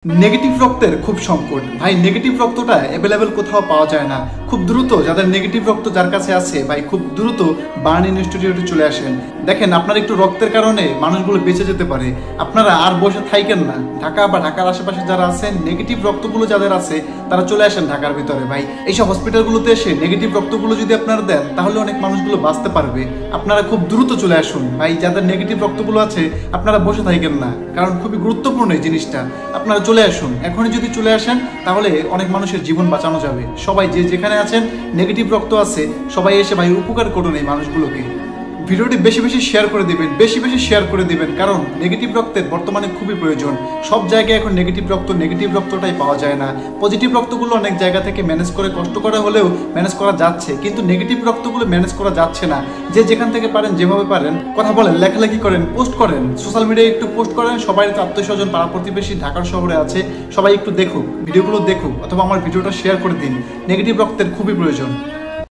Negative रक्तेर खूब संकट भाई नेगेटिव रक्तटा अवेलेबल कोথাও পাওয়া যায় না খুব দ্রুত যাদের নেগেটিভ রক্ত যার কাছে আছে ভাই খুব দ্রুত বার্ন ইনস্টিটিউটে চলে আসেন দেখেন আপনার একটু রক্তের কারণে মানুষগুলো বেঁচে যেতে পারে আপনারা আর বসে থাকেন না ঢাকা বা ঢাকার আশেপাশে যারা আছেন নেগেটিভ রক্তগুলো যাদের আছে তারা চলে আসেন ঢাকার ভিতরে ভাই এইসব হসপিটালগুলোতে এসে নেগেটিভ রক্তগুলো যদি আপনারা দেন তাহলে অনেক মানুষগুলো বাঁচতে পারবে আপনারা খুব দ্রুত চলে আসুন ভাই যাদের নেগেটিভ রক্তগুলো আছে আপনারা বসে থাকেন না কারণ খুবই গুরুত্বপূর্ণ এই জিনিসটা আপনারা চলে আসুন এখনই যদি চলে আসেন তাহলে অনেক মানুষের জীবন বাঁচানো যাবে সবাই যে যেখানে আছেন নেগেটিভ রক্ত আছে সবাই এসে ভাই উপকার করুন এই মানুষগুলোকে ভিডিওটি বেশি বেশি শেয়ার করে দিবেন বেশি বেশি শেয়ার করে দিবেন কারণ নেগেটিভ রক্তের বর্তমানে খুবই প্রয়োজন সব জায়গায় এখন নেগেটিভ রক্তটাই পাওয়া যায় না পজিটিভ রক্তগুলো অনেক জায়গা থেকে ম্যানেজ করে কষ্ট করে হলেও ম্যানেজ করা যাচ্ছে কিন্তু নেগেটিভ রক্তগুলো ম্যানেজ করা যাচ্ছে না যে যেখান থেকে পারেন যেভাবে পারেন কথা বলেন লেখালেখি করেন পোস্ট করেন সোশ্যাল মিডিয়ায় একটু পোস্ট করেন সবাই আত্মীয়স্বজন পাড়া প্রতিবেশী ঢাকার শহরে আছে সবাই একটু দেখুক ভিডিওগুলো দেখুক অথবা আমার ভিডিওটা শেয়ার করে দিন নেগেটিভ রক্তের খুবই প্রয়োজন।